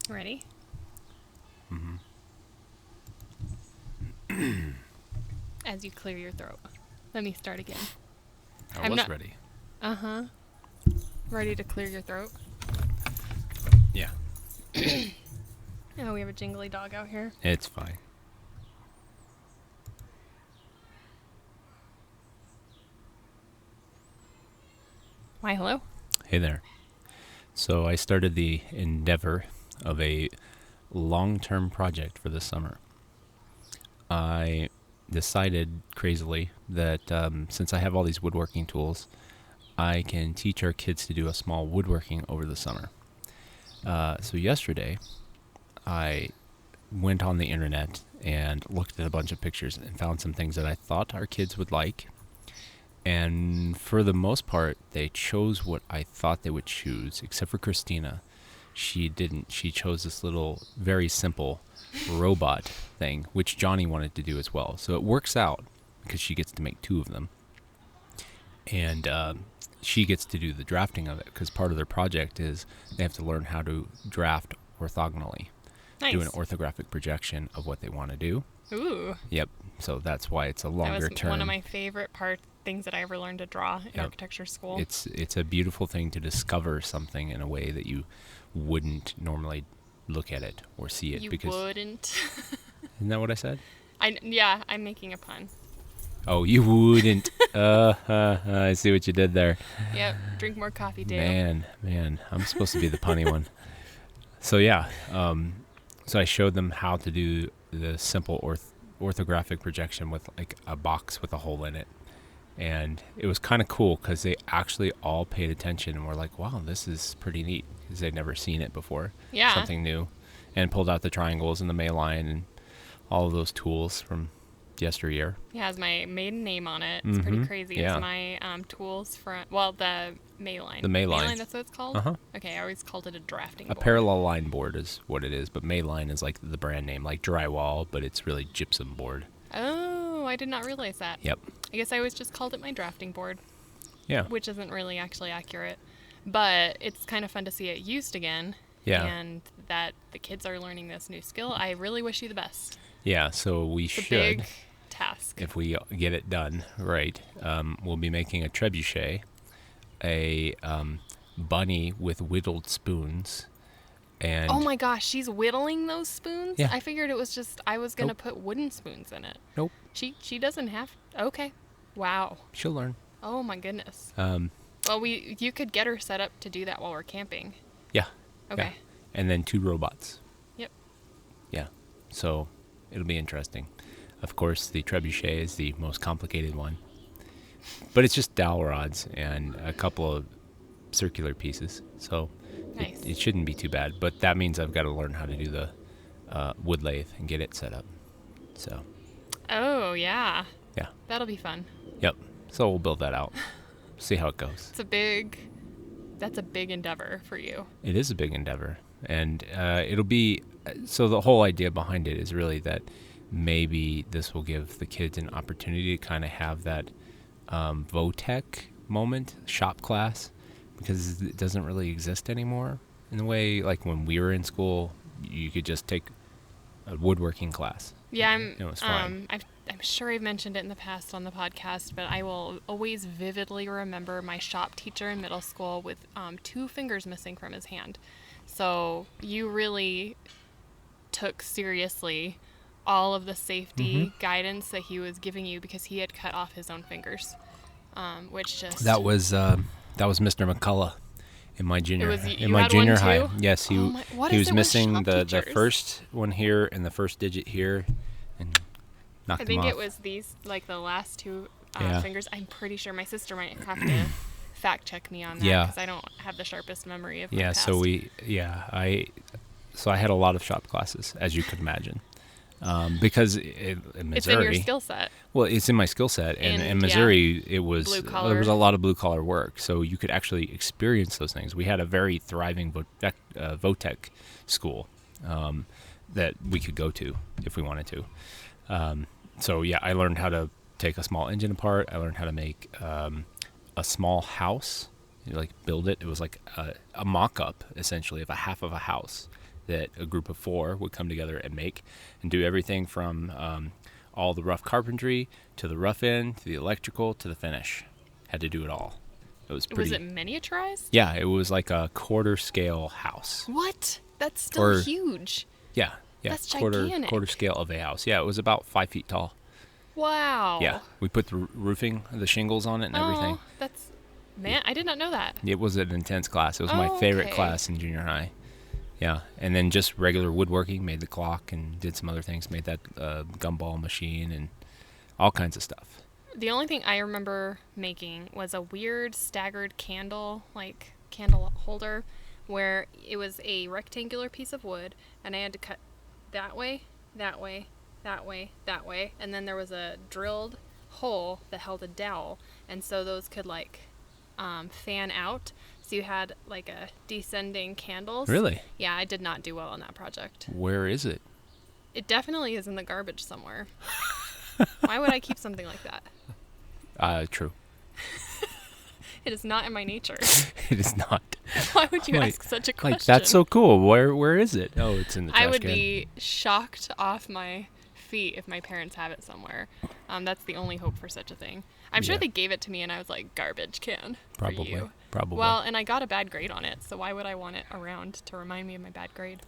Ready? Mm-hmm. As you clear your throat. Let me start again. I was ready. Uh-huh. Ready to clear your throat? Yeah. Oh, we have a jingly dog out here. It's fine. Why, hello? Hey there. So I started the endeavor of a long-term project for this summer. I decided crazily that since I have all these woodworking tools, I can teach our kids to do a small woodworking over the summer. So yesterday, I went on the internet and looked at a bunch of pictures and found some things that I thought our kids would like. And for the most part, they chose what I thought they would choose, except for Christina. She didn't. She chose this little, very simple robot thing, which Johnny wanted to do as well. So it works out because she gets to make two of them. And she gets to do the drafting of it because part of their project is they have to learn how to draft orthogonally. Nice. Do an orthographic projection of what they want to do. Ooh. Yep. So that's why it's a longer term. That was one of my favorite things that I ever learned to draw in architecture school. It's a beautiful thing to discover something in a way that you wouldn't normally look at it or see it. You because wouldn't. Isn't that what I said? I'm making a pun. Oh, you wouldn't. I see what you did there. Yep. Drink more coffee, Dale. Man, I'm supposed to be the punny one. So yeah, so I showed them how to do the simple orthographic projection with like a box with a hole in it. And it was kind of cool because they actually all paid attention and were like, wow, this is pretty neat because they'd never seen it before. Yeah. Something new. And pulled out the triangles and the May line and all of those tools from yesteryear. It has my maiden name on it. It's pretty crazy. Yeah. It's my tools from, the May line. The May line. May line, that's what it's called? Uh-huh. Okay, I always called it a drafting A board. parallel line board is what it is, but May line is like the brand name, like drywall, but it's really gypsum board. Oh, I did not realize that. Yep. I guess I always just called it my drafting board. Yeah. Which isn't really actually accurate. But it's kind of fun to see it used again. Yeah. And that the kids are learning this new skill. I really wish you the best. Yeah, so we It's should. a big task. If we get it done right, we'll be making a trebuchet, a bunny with whittled spoons, and Oh my gosh, she's whittling those spoons? Yeah. I figured it was just I was going to put wooden spoons in it. Nope. She doesn't have. Okay. Wow. She'll learn. Oh my goodness. Well, you could get her set up to do that while we're camping. Yeah. Okay. Yeah. And then 2 robots. Yep. Yeah. So it'll be interesting. Of course, the trebuchet is the most complicated one, but it's just dowel rods and a couple of circular pieces, so Nice. it shouldn't be too bad. But that means I've got to learn how to do the wood lathe and get it set up. So. Oh yeah. Yeah. That'll be fun. Yep. So we'll build that out. See how it goes. That's a big endeavor for you. It is a big endeavor, and it'll be. So the whole idea behind it is really that maybe this will give the kids an opportunity to kind of have that VOTEC moment, shop class, because it doesn't really exist anymore. In the way, like when we were in school, you could just take a woodworking class. Yeah, It was fine. I'm sure I've mentioned it in the past on the podcast, but I will always vividly remember my shop teacher in middle school with 2 fingers missing from his hand. So you really took seriously all of the safety guidance that he was giving you because he had cut off his own fingers, which just That was Mr. McCullough in my junior you had junior one high. too? Yes, he What he is was it with missing shop the teachers? first one here and the first digit here, and knocked I him think off. it was these, like the last 2 Yeah. fingers. I'm pretty sure my sister might have to fact check me on that Yeah. because I don't have the sharpest memory of my Yeah, past. so I had a lot of shop classes, as you could imagine, because in Missouri, It's in your skill set. well, it's in my skill set, and in And, Missouri, it was blue there collar. was a lot of blue collar work, so you could actually experience those things. We had a very thriving VOTEC school that we could go to if we wanted to. So yeah, I learned how to take a small engine apart. I learned how to make a small house, like build it. It was like a mock-up essentially of a half of a house, that a group of 4 would come together and make and do everything from all the rough carpentry to the rough end to the electrical to the finish. Had to do it all. It was pretty. Was it miniaturized? Yeah, it was like a quarter scale house. What? That's still huge. Yeah. That's quarter gigantic. scale of a house. Yeah, it was about 5 feet tall. Wow. Yeah, we put the roofing, the shingles on it and everything. That's, man, I did not know that. It was an intense class. It was my favorite class in junior high. Yeah, and then just regular woodworking, made the clock and did some other things, made that gumball machine and all kinds of stuff. The only thing I remember making was a weird staggered candle holder, where it was a rectangular piece of wood, and I had to cut that way, that way, that way, that way, and then there was a drilled hole that held a dowel, and so those could fan out, so you had like a descending candles. Really? Yeah, I did not do well on that project. Where is it? It definitely is in the garbage somewhere. Why would I keep something like that? True. It is not in my nature. It is not. Why would you ask such a question? Like, that's so cool. Where is it? Oh, it's in the trash can. I would be shocked off my feet if my parents have it somewhere. That's the only hope for such a thing. I'm sure they gave it to me and I was like, garbage can for you. Probably. Well, and I got a bad grade on it, so why would I want it around to remind me of my bad grade?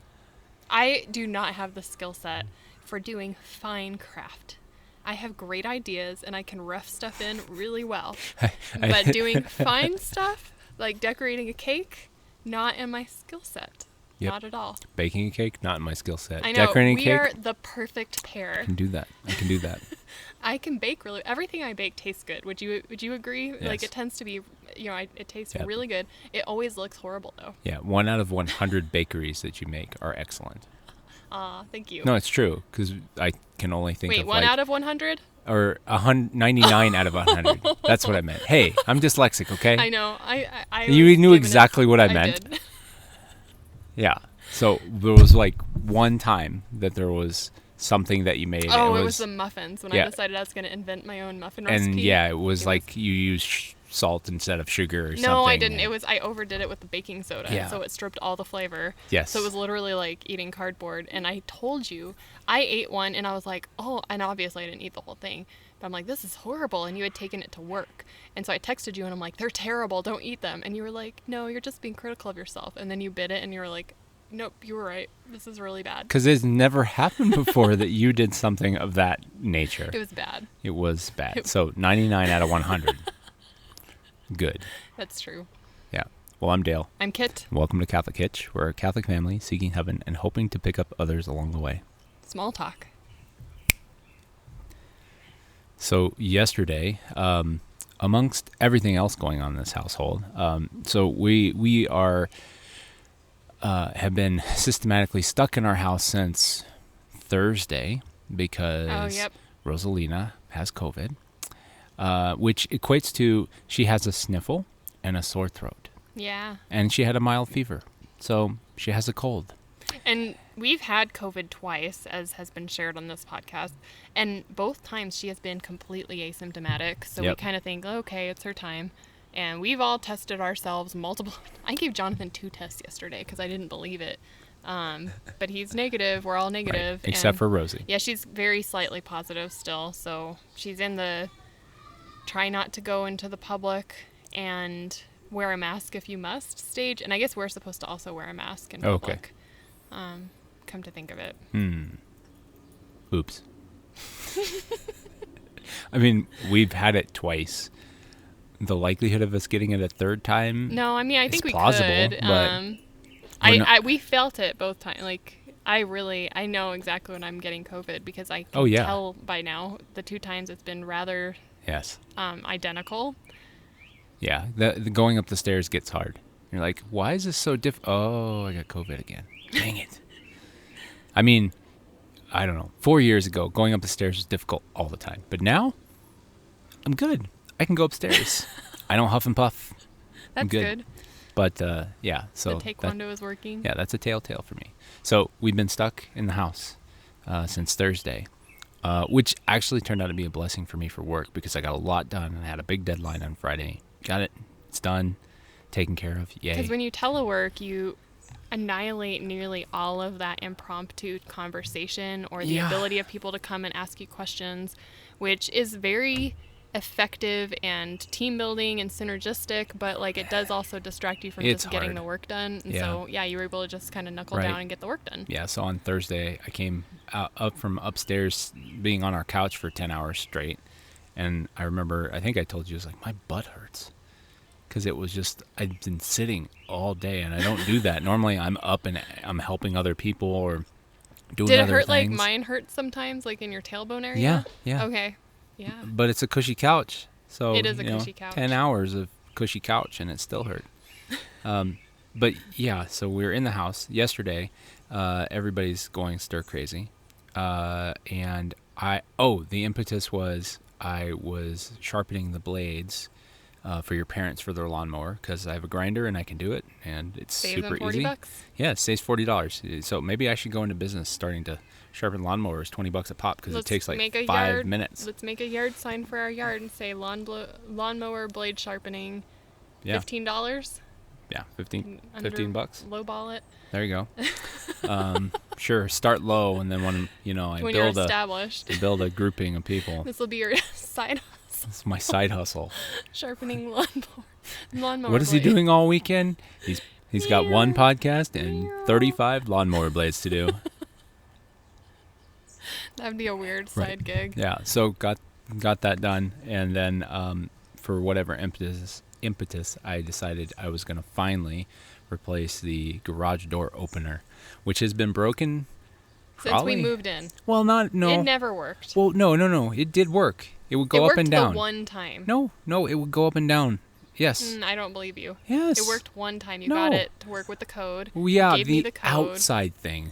I do not have the skill set for doing fine craft. I have great ideas and I can rough stuff in really well. But doing fine stuff, like decorating a cake, not in my skill set. Yep. Not at all. Baking a cake, not in my skill set. I know. Decorating a we cake, are the perfect pair. I can do that. I can bake really. Everything I bake tastes good. Would you agree? Yes. Like, it tends to be, it tastes really good. It always looks horrible though. Yeah, 1 out of 100 bakeries that you make are excellent. Thank you. No, it's true, because I can only think of 1 out of 100? Or 99 out of 100. That's what I meant. Hey, I'm dyslexic, okay? I know. I You knew exactly what I meant. Did. Yeah. So there was like one time that there was something that you made. Oh, it was the muffins when I decided I was going to invent my own muffin recipe. And yeah, it was like you used salt instead of sugar or something. No, I didn't. I overdid it with the baking soda, Yeah. so it stripped all the flavor. Yes. So it was literally like eating cardboard. And I told you, I ate one and I was like, oh, and obviously I didn't eat the whole thing. But I'm like, this is horrible. And you had taken it to work. And so I texted you and I'm like, they're terrible. Don't eat them. And you were like, no, you're just being critical of yourself. And then you bit it and you were like, nope, you were right. This is really bad. Because it's never happened before that you did something of that nature. It was bad. It was bad. So 99 out of 100. Good. That's true. Yeah. Well, I'm Dale. I'm Kit. Welcome to Catholic Hitch. We're a Catholic family seeking heaven and hoping to pick up others along the way. Small talk. So yesterday, amongst everything else going on in this household, so we are have been systematically stuck in our house since Thursday because Rosalina has COVID, which equates to she has a sniffle and a sore throat. Yeah. And she had a mild fever. So she has a cold. And we've had COVID twice, as has been shared on this podcast. And both times she has been completely asymptomatic. So we kind of think, okay, it's her time. And we've all tested ourselves multiple. I gave Jonathan 2 tests yesterday because I didn't believe it. But he's negative. We're all negative. Right. Except for Rosie. Yeah, she's very slightly positive still. So she's in the try not to go into the public and wear a mask if you must stage. And I guess we're supposed to also wear a mask in public. Okay. Come to think of it. Oops. I mean, we've had it twice. The likelihood of us getting it a third time. No, I mean, I think we plausible, could. But we felt it both times. Like, I know exactly when I'm getting COVID because I can tell by now the 2 times it's been rather identical. Yeah, the going up the stairs gets hard. You're like, why is this so Oh, I got COVID again. Dang it. I mean, I don't know. 4 years ago, going up the stairs was difficult all the time. But now, I'm good. I can go upstairs. I don't huff and puff. That's I'm good. But, yeah. So the taekwondo is working. Yeah, that's a telltale for me. So we've been stuck in the house since Thursday, which actually turned out to be a blessing for me for work because I got a lot done and I had a big deadline on Friday. Got it. It's done. Taken care of. Yay. Because when you telework, annihilate nearly all of that impromptu conversation or the ability of people to come and ask you questions, which is very effective and team building and synergistic, but like it does also distract you from just getting the work done. And so you were able to just kind of knuckle down and get the work done. Yeah, so on Thursday I came up from upstairs being on our couch for 10 hours straight, and I remember, I think I told you, it was like my butt hurts because it was just, I'd been sitting all day, and I don't do that. Normally I'm up and I'm helping other people or doing other things. Did it hurt like mine hurts sometimes, like in your tailbone area? Yeah. Okay. Yeah. But it's a cushy couch. So it is a cushy couch. 10 hours of cushy couch and it still hurt. But yeah, so we were in the house yesterday. Everybody's going stir crazy. And the impetus was I was sharpening the blades for your parents for their lawnmower because I have a grinder and I can do it, and it's super easy. $40? Yeah, it saves $40. So maybe I should go into business starting to sharpen lawnmowers, $20 a pop, because it takes like 5 minutes. Let's make a yard sign for our yard and say lawnmower blade sharpening, $15. Yeah, $15 bucks. Lowball it. There you go. Sure, start low, and then when you're established, build a grouping of people. This will be your side hustle. It's my side hustle. Sharpening lawnmower. What is he doing all weekend? He's got one podcast and 35 lawnmower blades to do. That'd be a weird side gig. Yeah, so got that done, and then for whatever impetus, I decided I was going to finally replace the garage door opener, which has been broken since we moved in. Well, no. It never worked. Well, no. It did work. It would go up and down. It worked the one time. No, it would go up and down. Yes. I don't believe you. Yes. It worked one time. You got it to work with the code. Well, yeah, you gave me the code. Outside thing.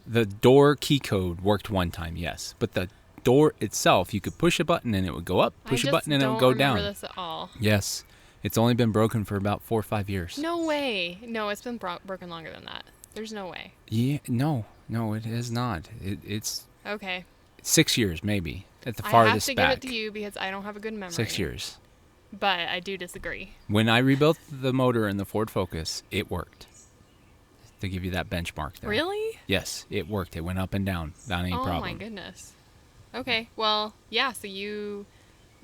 The door key code worked one time, yes. But the door itself, you could push a button and it would go up, push a button and it would go down. I just don't remember this at all. Yes. It's only been broken for about 4 or 5 years. No way. No, it's been broken longer than that. There's no way. Yeah, no, it is not. It's okay. 6 years, maybe, at the farthest back. I have to give it to you because I don't have a good memory. 6 years. But I do disagree. When I rebuilt the motor in the Ford Focus, it worked. To give you that benchmark there. Really? Yes, it worked. It went up and down. Not any problem. Oh my goodness. Okay. Well, yeah, so you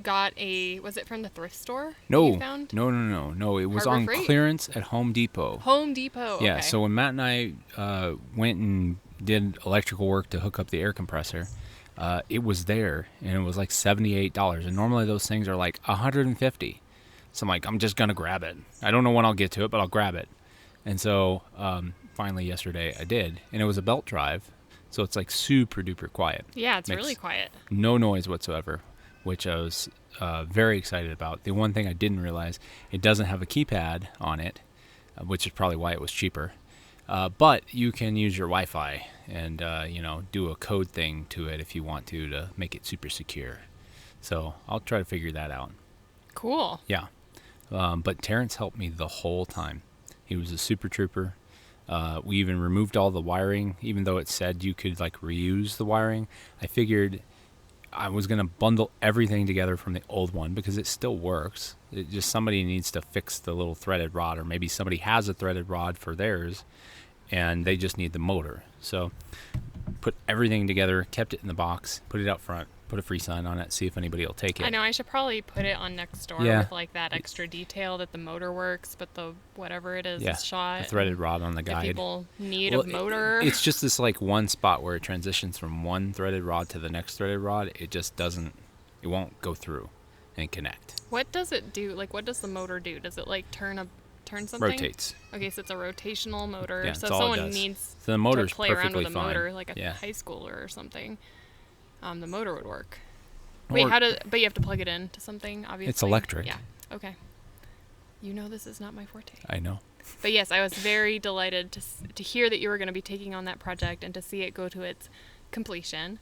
got was it from the thrift store? No. You found? No. It was on clearance at Home Depot. Home Depot. Yeah, okay. So when Matt and I went and did electrical work to hook up the air compressor, it was there, and it was like $78. And normally those things are like $150. So I'm like, I'm just going to grab it. I don't know when I'll get to it, but I'll grab it. And so finally yesterday I did, and it was a belt drive, so it's like super duper quiet. Yeah, it's really quiet. No noise whatsoever, which I was very excited about. The one thing I didn't realize, it doesn't have a keypad on it, which is probably why it was cheaper. But you can use your Wi-Fi and do a code thing to it if you want to make it super secure. So I'll try to figure that out. Cool. Yeah. But Terrence helped me the whole time. He was a super trooper. We even removed all the wiring, even though it said you could like reuse the wiring. I figured I was going to bundle everything together from the old one because it still works. It just, somebody needs to fix the little threaded rod, or maybe somebody has a threaded rod for theirs and they just need the motor. So put everything together, kept it in the box, put it out front, put a free sign on it, see if anybody will take it. I know, I should probably put it on next door with like that extra detail that the motor works, but the whatever it is is shot. The threaded rod on the guide. If people need a motor. It's just this like one spot where it transitions from one threaded rod to the next threaded rod. It just doesn't, it won't go through and connect. What does it do? Like, what does the motor do? Does it like turn something? Rotates. Okay, so it's a rotational motor. Yeah, so if someone needs the motor's to play around with a fine. motor, like a high schooler or something, the motor would work. Wait, but you have to plug it into something, obviously. It's electric. Yeah. Okay. You know this is not my forte. I know. But yes, I was very delighted to hear that you were going to be taking on that project and to see it go to its completion.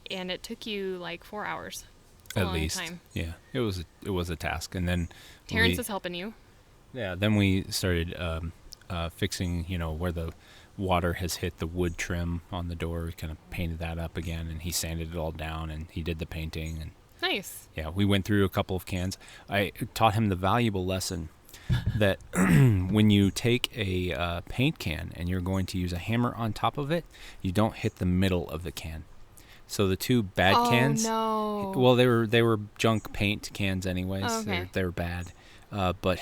And it took you like 4 hours. At least. Time. Yeah. It was a task. And then Terrence is helping you. Yeah, then we started fixing, where the water has hit the wood trim on the door. We kind of painted that up again, and he sanded it all down, and he did the painting. And nice. Yeah, we went through a couple of cans. I taught him the valuable lesson that when you take a paint can and you're going to use a hammer on top of it, you don't hit the middle of the can. So the two bad cans, no. well, they were junk paint cans anyways. Oh, okay. They're bad. But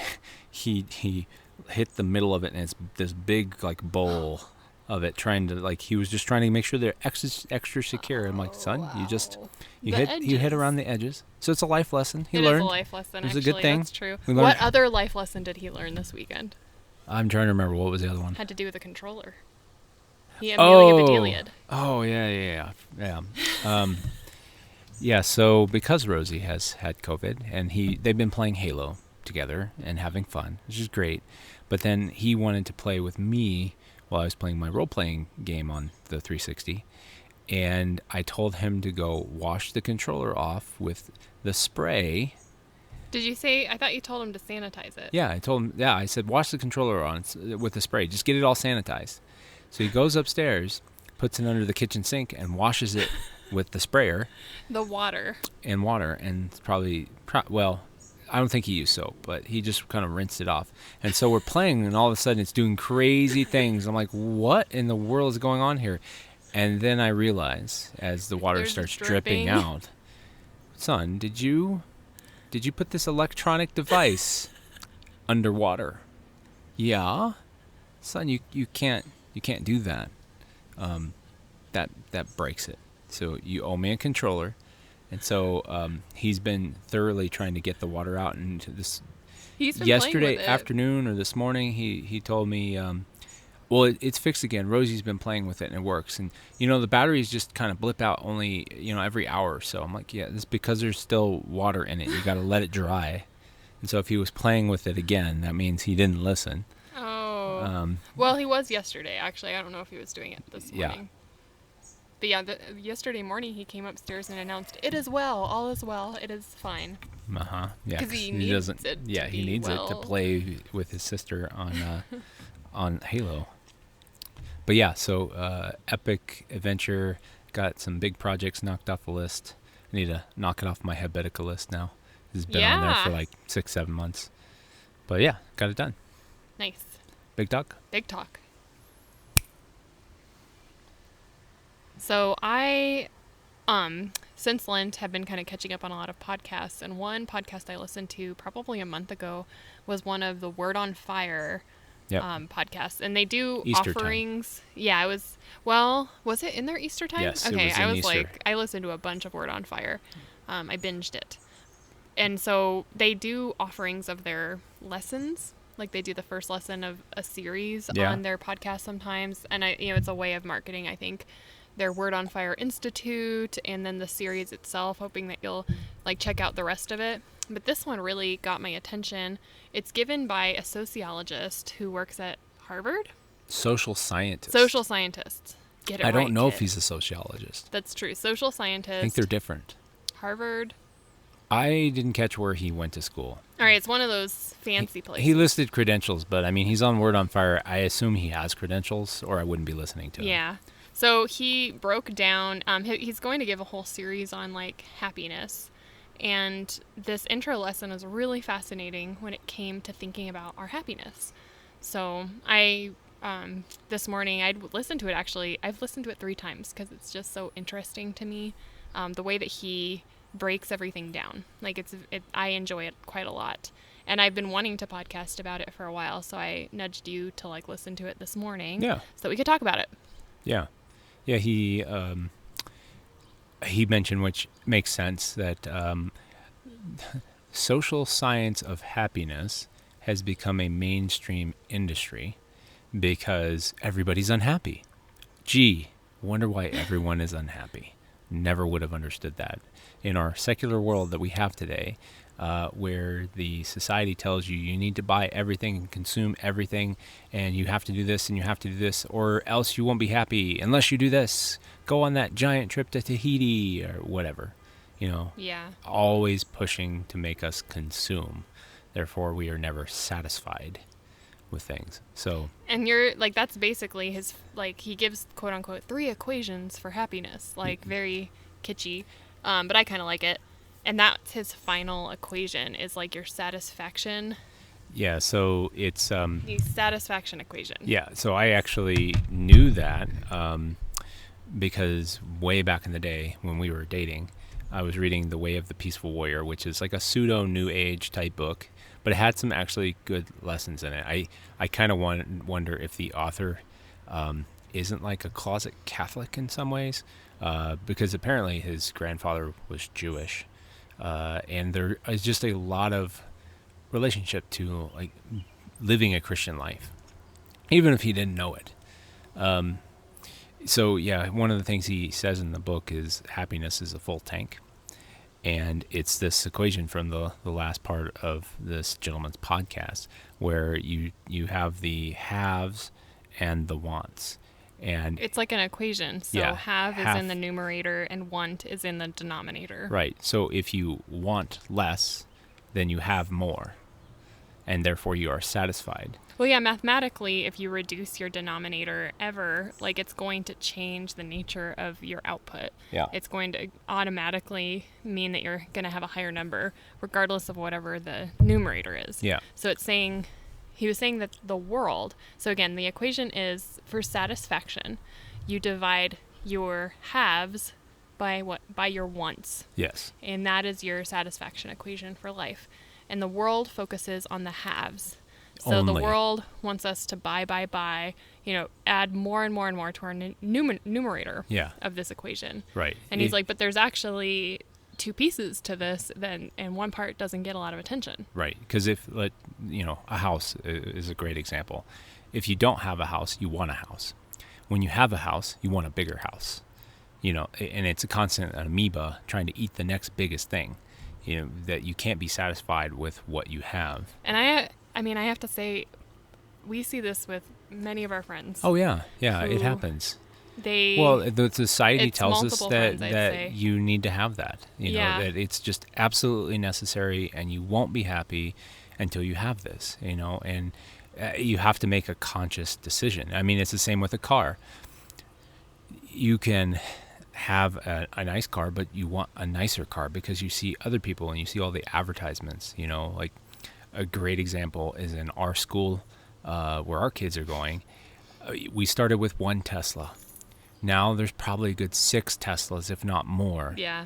he hit the middle of it, and it's this big like bowl of it, trying to like he was just trying to make sure they're extra secure. I'm like, son, wow. you The hit around the edges. So it's a life lesson. He It learned. is a life lesson. It was actually. a good thing. That's true. We learned. What other life lesson did he learn this weekend? I'm trying to remember, what was the other one? Had to do with a controller. Amelia Bedeliad. Oh yeah. Yeah. So because Rosie has had COVID, and they've been playing Halo together and having fun, which is great. But then he wanted to play with me while I was playing my role-playing game on the 360, and I told him to go wash the controller off with the spray. Did you say? I thought you told him to sanitize it. Yeah, I told him. Yeah, I said wash the controller on with the spray. Just get it all sanitized. So he goes upstairs, puts it under the kitchen sink, and washes it with the sprayer. The water. And water, and well, I don't think he used soap, but he just kind of rinsed it off. And so we're playing, and all of a sudden it's doing crazy things. I'm like, what in the world is going on here? And then I realize, as the water starts dripping out, son, did you put this electronic device underwater? Yeah. Son, you can't do that. That breaks it. So you owe me a controller. And so he's been thoroughly trying to get the water out. And yesterday afternoon or this morning, he told me, well, it's fixed again. Rosie's been playing with it, and it works. And, the batteries just kind of blip out only, every hour or so. I'm like, yeah, it's because there's still water in it. You got to let it dry. And so if he was playing with it again, that means he didn't listen. Oh. Well, he was yesterday, actually. I don't know if he was doing it this morning. Yeah. But yeah, yesterday morning he came upstairs and announced, "It is well, all is well, it is fine." Yeah. Because he needs it. Yeah, he needs it to play with his sister on Halo. But yeah, so epic adventure. Got some big projects knocked off the list. I need to knock it off my Helvetica list now. It's been on there for like 6-7 months. But yeah, got it done. Nice. Big talk. Big talk. So I, since Lent, have been kind of catching up on a lot of podcasts, and one podcast I listened to probably a month ago was one of the Word on Fire podcasts, and they do Easter offerings. Time. Yeah, it was. Well, was it in their Easter time? Yes, okay, it was I was Easter. like, I listened to a bunch of Word on Fire. I binged it, and so they do offerings of their lessons. Like they do the first lesson of a series on their podcast sometimes, and it's a way of marketing, I think, their Word on Fire Institute, and then the series itself, hoping that you'll check out the rest of it. But this one really got my attention. It's given by a sociologist who works at Harvard. Social scientist. Get it right, I don't know kid. if he's a sociologist. That's true. Social scientist. I think they're different. Harvard. I didn't catch where he went to school. All right, it's one of those fancy places. He listed credentials, but I mean, he's on Word on Fire. I assume he has credentials, or I wouldn't be listening to him. Yeah. So he broke down, he's going to give a whole series on happiness. And this intro lesson is really fascinating when it came to thinking about our happiness. So this morning, I'd listened to it actually. I've listened to it 3 times because it's just so interesting to me. The way that he breaks everything down. I enjoy it quite a lot. And I've been wanting to podcast about it for a while. So I nudged you to listen to it this morning. Yeah. So that we could talk about it. Yeah. Yeah, he mentioned, which makes sense, that social science of happiness has become a mainstream industry because everybody's unhappy. Gee, wonder why everyone is unhappy. Never would have understood that. In our secular world that we have today, where the society tells you need to buy everything and consume everything, and you have to do this and you have to do this, or else you won't be happy unless you do this. Go on that giant trip to Tahiti or whatever. Yeah. Always pushing to make us consume. Therefore, we are never satisfied with things. So. And you're that's basically his he gives quote unquote 3 equations for happiness, very kitschy, but I kind of like it. And that's his final equation is your satisfaction. Yeah, so it's The satisfaction equation. yeah. So I actually knew that because way back in the day when we were dating, I was reading The Way of the Peaceful Warrior, which is like a pseudo New Age type book, but it had some actually good lessons in it. I kind of wonder if the author isn't like a closet Catholic in some ways, because apparently his grandfather was Jewish, and there is just a lot of relationship to like living a Christian life, even if he didn't know it. So yeah, one of the things he says in the book is happiness is a full tank. And it's this equation from the last part of this gentleman's podcast where you have the haves and the wants. And It's like an equation. So Yeah, have is have- in the numerator and want is in the denominator. right. So if you want less, then you have more. And therefore you are satisfied. Well, yeah, mathematically, if you reduce your denominator ever, like it's going to change the nature of your output. Yeah. It's going to automatically mean that you're going to have a higher number, regardless of whatever the numerator is. Yeah. So it's saying, he was saying that the world, so again, the equation is for satisfaction, you divide your haves by what? By your wants. Yes. And that is your satisfaction equation for life. And the world focuses on the haves. So Only. the world wants us to buy, add more and more and more to our numerator Yeah. of this equation. Right. And he's like, but there's actually two pieces to this, and one part doesn't get a lot of attention. Right, because if a house is a great example. If you don't have a house, you want a house. When you have a house, you want a bigger house. And it's a constant amoeba trying to eat the next biggest thing. That you can't be satisfied with what you have. And I mean, I have to say, we see this with many of our friends. Oh yeah, it Who- happens. They Well, the society it's tells us multiple that friends, I'd say. you need to have that. Yeah. That it's just absolutely necessary, and you won't be happy until you have this. And you have to make a conscious decision. I mean, it's the same with a car. You can have a nice car, but you want a nicer car because you see other people and you see all the advertisements. Like a great example is in our school where our kids are going. We started with one Tesla. Now there's probably a good 6 Teslas, if not more. Yeah.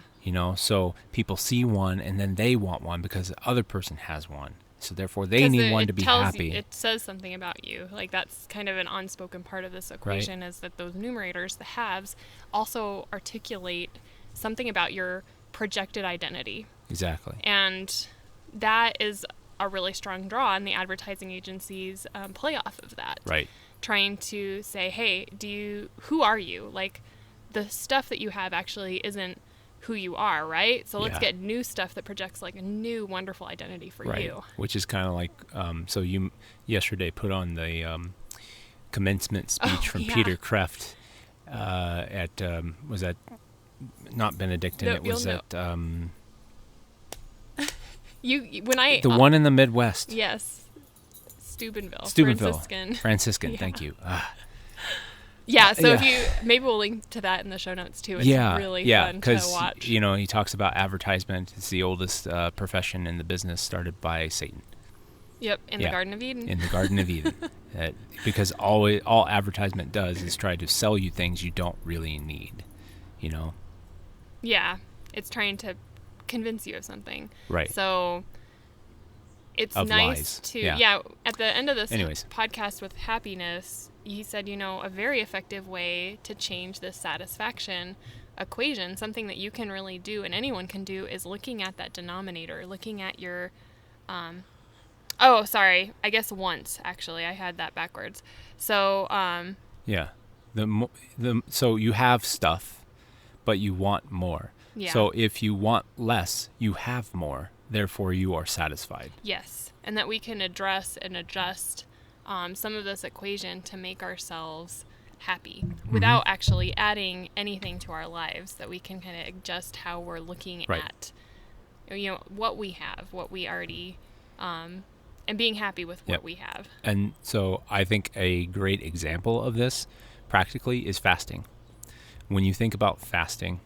So people see one and then they want one because the other person has one. So therefore they 'Cause need one it to be tells happy. You, it says something about you. Like that's kind of an unspoken part of this equation is that those numerators, the haves, also articulate something about your projected identity. Exactly. And that is a really strong draw, and the advertising agencies play off of that. Right. Trying to say, hey, who are you? Like the stuff that you have actually isn't who you are, right? So let's Yeah. get new stuff that projects like a new wonderful identity for Right. you. Which is kind of like, so you yesterday put on the commencement speech from yeah. Peter Kreft at, was that not Benedictine? No, it was you'll at When I the one in the Midwest. yes, Steubenville. Steubenville. Franciscan. Franciscan, Yeah. thank you. Yeah, so if Yeah. you maybe we'll link to that in the show notes too. It's really yeah, fun to because watch. he talks about advertisement. It's the oldest profession in the business, started by Satan Yep, in the yeah. Garden of Eden. in the Garden of Eden. Because all advertisement does is try to sell you things you don't really need. Yeah, it's trying to convince you of something. Right. So it's Of nice lies. to Yeah. at the end of this Anyways. podcast with happiness, he said, a very effective way to change this satisfaction equation, something that you can really do and anyone can do, is looking at that denominator, looking at your oh, sorry. I guess once, actually. I had that backwards. So, Yeah. So you have stuff, but you want more. yeah. So if you want less, you have more. Therefore, you are satisfied. Yes, and that we can address and adjust some of this equation to make ourselves happy without actually adding anything to our lives, that we can kind of adjust how we're looking Right. at, what we have, what we already, and being happy with what Yep. we have. And so I think a great example of this practically is fasting. When you think about fasting,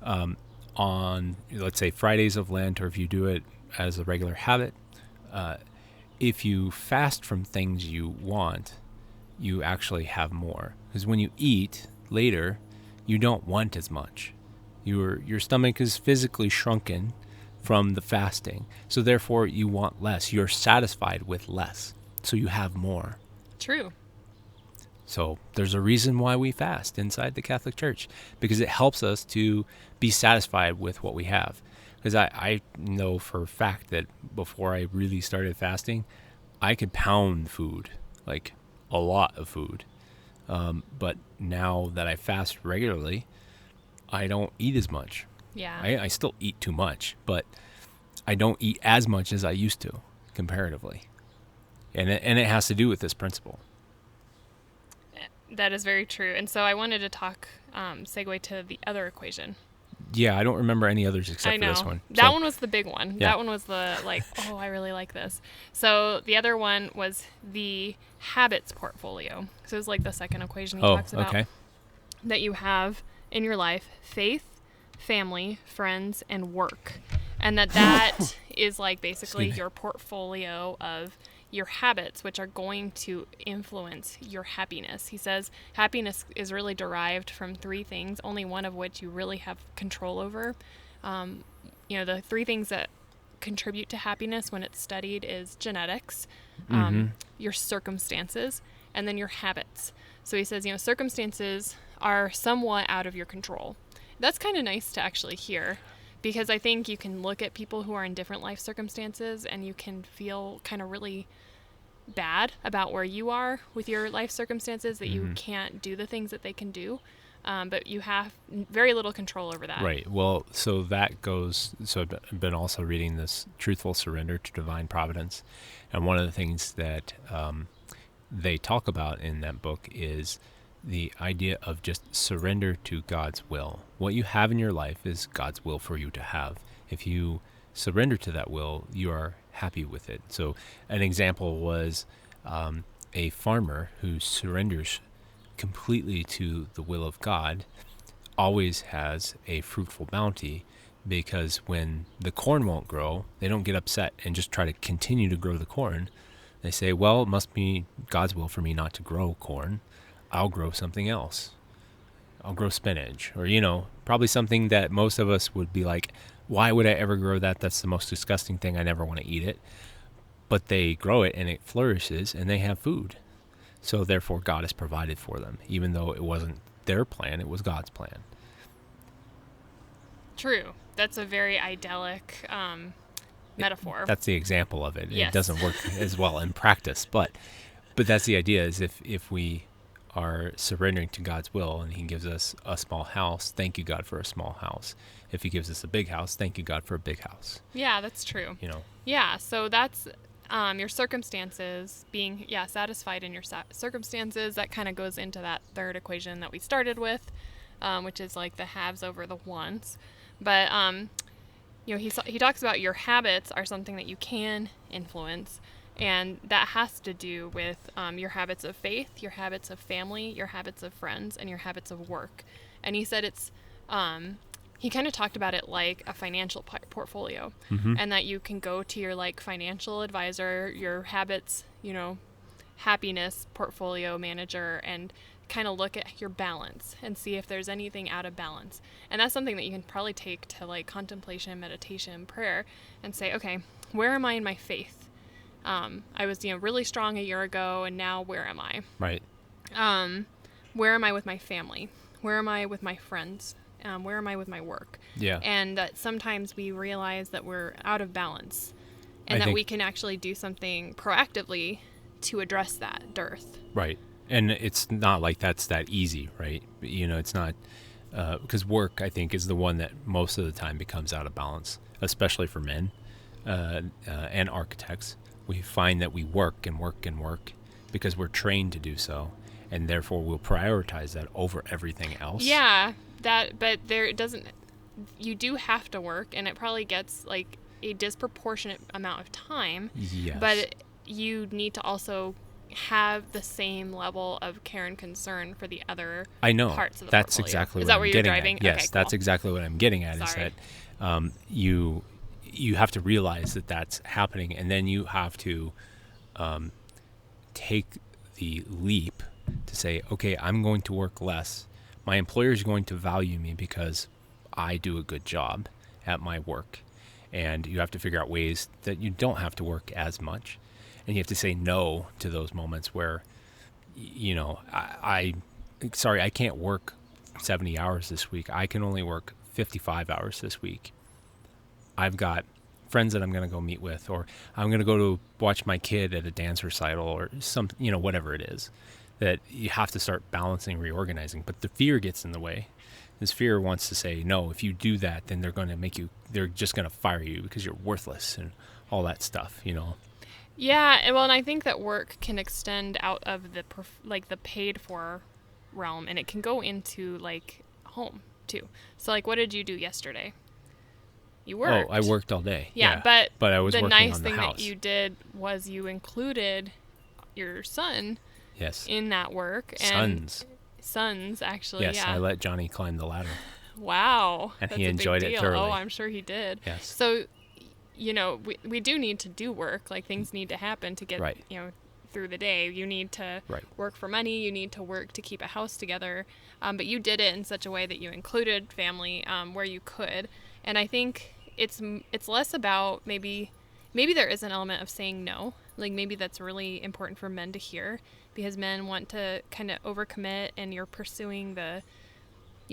on, let's say, Fridays of Lent, or if you do it as a regular habit, if you fast from things you want, you actually have more. Because when you eat later, you don't want as much. Your stomach is physically shrunken from the fasting. So therefore, you want less. You're satisfied with less. So you have more. True. So there's a reason why we fast inside the Catholic Church, because it helps us to be satisfied with what we have. Because I know for a fact that before I really started fasting, I could pound food, like a lot of food. But now that I fast regularly, I don't eat as much. Yeah. I still eat too much, but I don't eat as much as I used to comparatively. And it has to do with this principle. That is very true. And so I wanted to segue to the other equation. Yeah, I don't remember any others except I know. for this one. That one was the big one. Yeah. That one was the I really like this. So the other one was the habits portfolio. So it was like the second equation he talks about. Okay. That you have in your life: faith, family, friends, and work. And that is like basically your portfolio of your habits, which are going to influence your happiness. He says happiness is really derived from three things, only one of which you really have control over. The three things that contribute to happiness when it's studied is genetics, your circumstances, and then your habits. So he says, circumstances are somewhat out of your control. That's kind of nice to actually hear, because I think you can look at people who are in different life circumstances and you can feel kind of really bad about where you are with your life circumstances, that you can't do the things that they can do. But you have very little control over that. Right. Well, so I've been also reading this Truthful Surrender to Divine Providence. And one of the things that they talk about in that book is the idea of just surrender to God's will. What you have in your life is God's will for you to have. If you surrender to that will, you are happy with it. So an example was a farmer who surrenders completely to the will of God always has a fruitful bounty, because when the corn won't grow, they don't get upset and just try to continue to grow the corn. They say, well, it must be God's will for me not to grow corn. I'll grow something else. I'll grow spinach, or, probably something that most of us would be like, why would I ever grow that? That's the most disgusting thing. I never want to eat it. But they grow it and it flourishes and they have food. So therefore God has provided for them. Even though it wasn't their plan, it was God's plan. True. That's a very idyllic metaphor. That's the example of it. Yes. It doesn't work as well in practice, but that's the idea, is if we are surrendering to God's will and he gives us a small house, thank you, God, for a small house. If he gives us a big house, thank you, God, for a big house. Yeah, that's true. Yeah, so that's your circumstances, being satisfied in your circumstances. That kind of goes into that third equation that we started with, which is like the haves over the wants. But he talks about your habits are something that you can influence. And that has to do with your habits of faith, your habits of family, your habits of friends, and your habits of work. And he said he kind of talked about it like a financial portfolio, and that you can go to your financial advisor, your habits, happiness portfolio manager, and kind of look at your balance and see if there's anything out of balance. And that's something that you can probably take to contemplation, meditation, prayer, and say, okay, where am I in my faith? I was, really strong a year ago, and now where am I? Right. Where am I with my family? Where am I with my friends? Where am I with my work? Yeah. And that sometimes we realize that we're out of balance, and that we can actually do something proactively to address that dearth. Right. And it's not like that's that easy, right? It's not, because work, I think, is the one that most of the time becomes out of balance, especially for men and architects. We find that we work and work and work because we're trained to do so, and therefore we'll prioritize that over everything else. Yeah, but it doesn't. You do have to work, and it probably gets a disproportionate amount of time. Yes. But you need to also have the same level of care and concern for the other parts of the that's portfolio. Exactly Is what that where I'm you're getting driving? at. Yes, okay, cool. That's exactly what I'm getting at. Sorry. Is that you have to realize that that's happening, and then you have to take the leap to say, okay, I'm going to work less. My employer is going to value me because I do a good job at my work. And you have to figure out ways that you don't have to work as much. And you have to say no to those moments where, I can't work 70 hours this week. I can only work 55 hours this week. I've got friends that I'm going to go meet with, or I'm going to go to watch my kid at a dance recital, or some, whatever it is, that you have to start balancing, reorganizing. But the fear gets in the way. This fear wants to say, no, if you do that, then they're just going to fire you because you're worthless and all that stuff, Yeah, and I think that work can extend out of the the paid for realm, and it can go into like home too. So like, what did you do yesterday? You worked. Oh, I worked all day. Yeah, but I was the working nice on the thing house. that you did was you included your son Yes. in that work. Sons, actually, yes, yeah. I let Johnny climb the ladder. Wow. And that's he a big enjoyed it deal. thoroughly. Oh, I'm sure he did. Yes. So, we do need to do work. Like, things need to happen to get, Right. Through the day. You need to Right. work for money. You need to work to keep a house together. But you did it in such a way that you included family where you could. And I think it's less about maybe there is an element of saying no. Like, maybe that's really important for men to hear, because men want to kind of overcommit, and you're pursuing to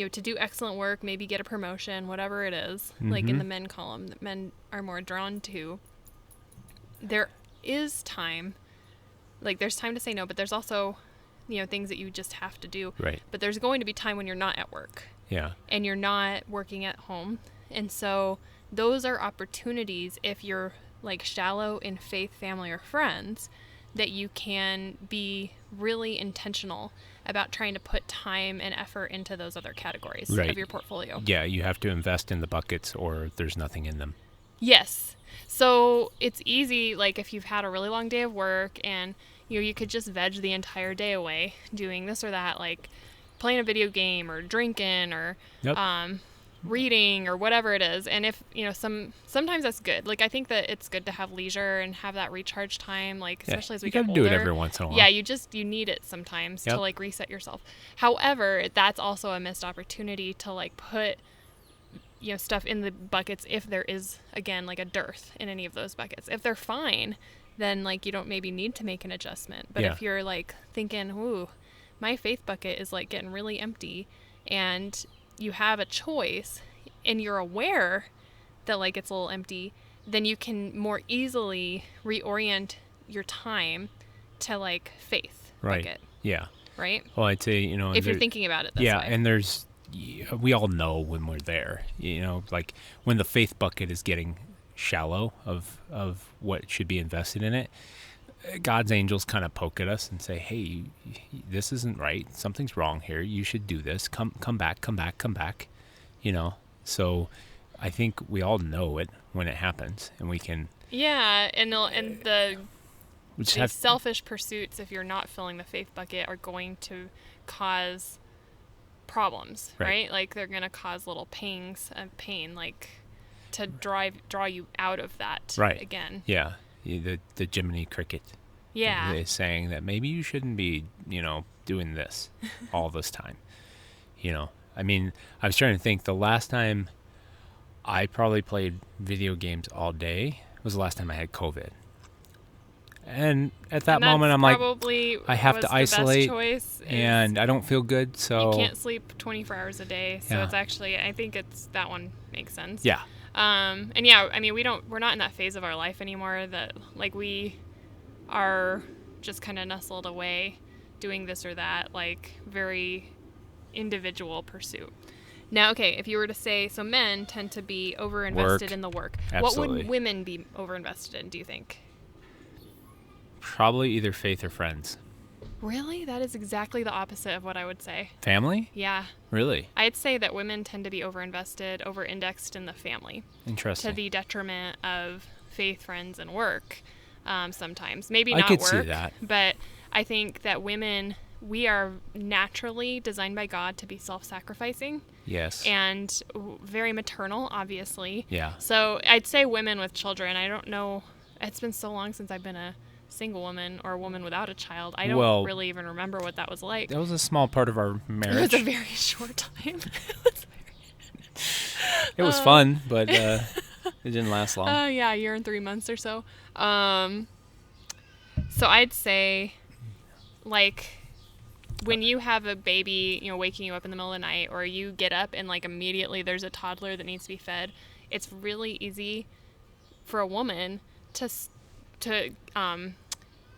do excellent work, maybe get a promotion, whatever it is, like in the men column that men are more drawn to. There is time, like there's time to say no, but there's also, things that you just have to do. Right. But there's going to be time when you're not at work. Yeah. And you're not working at home. And so those are opportunities, if you're like shallow in faith, family, or friends, that you can be really intentional about trying to put time and effort into those other categories of your portfolio. Yeah, you have to invest in the buckets or there's nothing in them. Yes. So it's easy, like if you've had a really long day of work and you could just veg the entire day away doing this or that, like playing a video game or drinking or reading or whatever it is. And if sometimes that's good. Like, I think that it's good to have leisure and have that recharge time, like especially as we get older. You gotta do it every once in a while. Yeah, you need it sometimes to like reset yourself. However, that's also a missed opportunity to like put stuff in the buckets if there is, again, like a dearth in any of those buckets. If they're fine, then like you don't maybe need to make an adjustment. But if you're like thinking, ooh, my faith bucket is like getting really empty, and you have a choice and you're aware that like it's a little empty, then you can more easily reorient your time to like faith bucket. Yeah. Right? Well, I'd say, if you're thinking about it this way. And we all know when we're there, like when the faith bucket is getting shallow of what should be invested in it, God's angels kind of poke at us and say, hey, this isn't right. Something's wrong here. You should do this. Come back. So I think we all know it when it happens, and we can. Yeah, and the selfish pursuits, if you're not filling the faith bucket, are going to cause problems, right? Like they're going to cause little pangs of pain, like to draw you out of that again. Yeah. The Jiminy Cricket is saying that maybe you shouldn't be, doing this all this time. I mean, I was trying to think, the last time I probably played video games all day was the last time I had COVID. And at that moment, I'm like, I have to isolate, and I don't feel good, so... You can't sleep 24 hours a day, so it's actually, I think that one makes sense. Yeah. And yeah, I mean, we're not in that phase of our life anymore that, like, we are just kind of nestled away doing this or that, like, very individual pursuit. Now, okay, if you were to say, so men tend to be overinvested in the work. Absolutely. What would women be overinvested in, do you think? Probably either faith or friends. Really? That is exactly the opposite of what I would say. Family? Yeah. Really? I'd say that women tend to be overinvested, over-indexed in the family. Interesting. To the detriment of faith, friends, and work sometimes. Maybe not work. I could see that. But I think that women, we are naturally designed by God to be self-sacrificing. Yes. And very maternal, obviously. Yeah. So I'd say women with children. I don't know. It's been so long since I've been a single woman or a woman without a child. I don't Well, really even remember what that was like. that was a small part of our It marriage. was a very short time. It was fun, but it didn't last long. Yeah, a year and 3 months or so. So I'd say, like, when you have a baby, waking you up in the middle of the night, or you get up and, like, immediately there's a toddler that needs to be fed, it's really easy for a woman to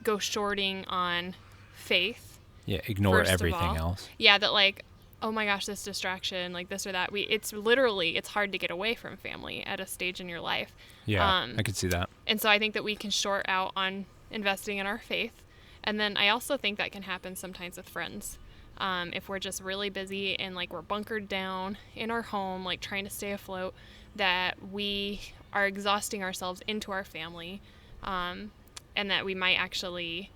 go shorting on faith. Yeah, ignore first of everything all. else. Yeah, that, like, oh my gosh, this distraction, like this or that. It's hard to get away from family at a stage in your life. Yeah, I could see that. And so I think that we can short out on investing in our faith. And then I also think that can happen sometimes with friends. If we're just really busy and, like, we're bunkered down in our home, like, trying to stay afloat, that we are exhausting ourselves into our family, and that we might actually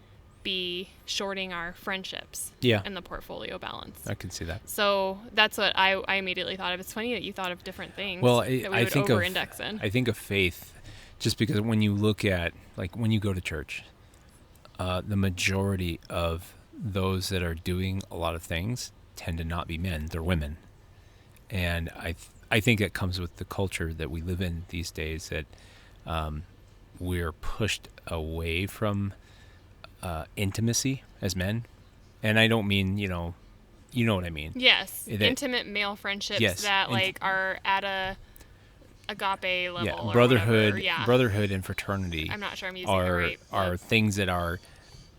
be shorting our friendships in the portfolio balance. I can see that. So that's what I immediately thought of. It's funny that you thought of different things Well, that we would over-index in. I think of faith just because when you look at, like, when you go to church, the majority of those that are doing a lot of things tend to not be men, they're women. And I think it comes with the culture that we live in these days, that we're pushed away from intimacy as men. And I don't mean, you know what I mean. Yes, intimate male friendships that, like, are at a agape level. Yeah, or brotherhood, whatever. Yeah. Brotherhood and fraternity. I'm not sure I'm using it right. Are things that are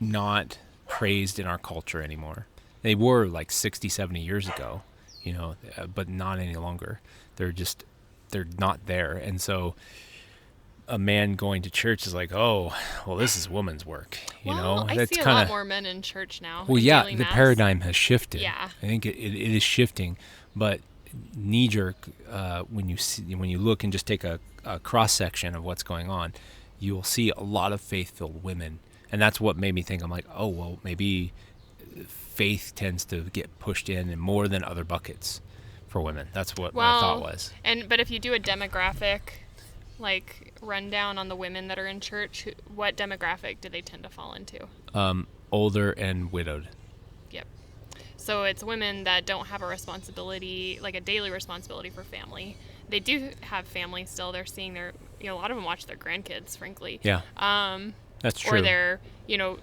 not praised in our culture anymore. They were like 60, 70 years ago, but not any longer. They're not there. And so a man going to church is like, oh, well, this is woman's work. I see a lot more men in church now. Well, yeah, the paradigm has shifted. Yeah. I think it is shifting, but knee jerk, when you look and just take a cross section of what's going on, you'll see a lot of faith-filled women. And that's what made me think, I'm like, oh, well, maybe faith tends to get pushed in more than other buckets for women. That's what my thought was. But if you do a demographic, like, rundown on the women that are in church, what demographic do they tend to fall into? Older and widowed. Yep. So it's women that don't have a responsibility, like a daily responsibility for family. They do have family still. They're seeing a lot of them watch their grandkids, frankly. Yeah. That's true. Or they're,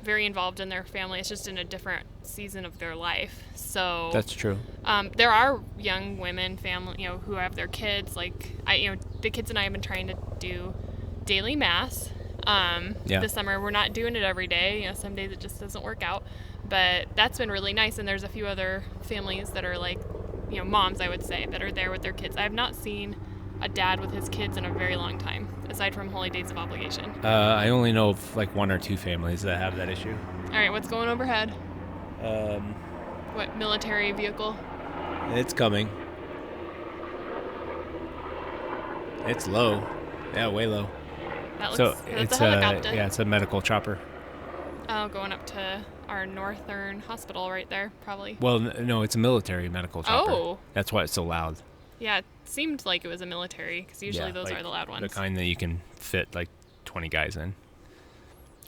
very involved in their family. It's just in a different season of their life. So that's true. There are young women, family, who have their kids. Like, the kids and I have been trying to do daily mass. This summer. We're not doing it every day. Some days it just doesn't work out. But that's been really nice. And there's a few other families that are like, moms, I would say, that are there with their kids. I have not seen a dad with his kids in a very long time, aside from Holy Days of Obligation. I only know of like one or two families that have that issue. All right, what's going overhead? What military vehicle? It's coming. It's low. Yeah, way low. That's a helicopter. It's a medical chopper. Oh, going up to our Northern Hospital right there, probably. Well, no, it's a military medical chopper. Oh. That's why it's so loud. Yeah, it seemed like it was a military, because usually those are the loud ones. The kind that you can fit like 20 guys in.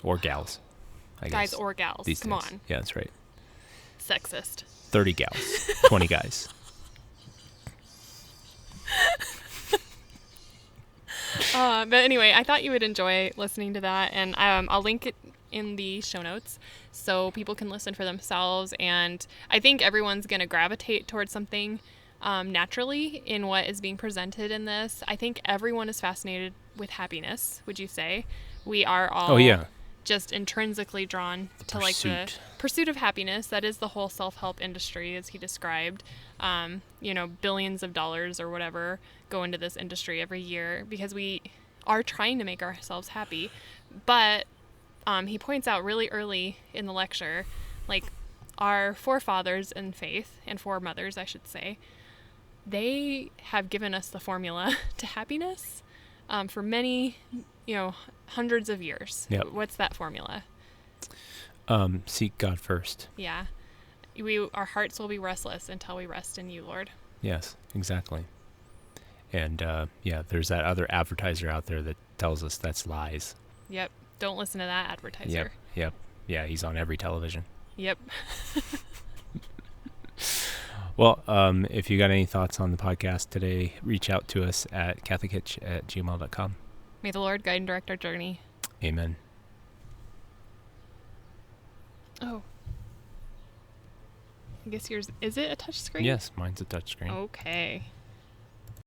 Or gals, I guess. Guys or gals. Come on. Yeah, that's right. Sexist. 30 gals, 20 guys. But anyway, I thought you would enjoy listening to that, and I'll link it in the show notes so people can listen for themselves. And I think everyone's going to gravitate towards something naturally in what is being presented in this. I think everyone is fascinated with happiness, would you say? We are all just intrinsically drawn to like the pursuit of happiness. That is the whole self-help industry, as he described. Billions of dollars or whatever go into this industry every year because we are trying to make ourselves happy. But he points out really early in the lecture, like, our forefathers in faith, and foremothers, I should say, they have given us the formula to happiness for many, hundreds of years. Yep. What's that formula? Seek God first. Yeah. Our hearts will be restless until we rest in you, Lord. Yes, exactly. And there's that other advertiser out there that tells us that's lies. Yep. Don't listen to that advertiser. Yep. Yep. Yeah, he's on every television. Yep. Well, if you got any thoughts on the podcast today, reach out to us at catholichitch@gmail.com. May the Lord guide and direct our journey. Amen. Oh. I guess yours, is it a touch screen? Yes, mine's a touchscreen. Okay.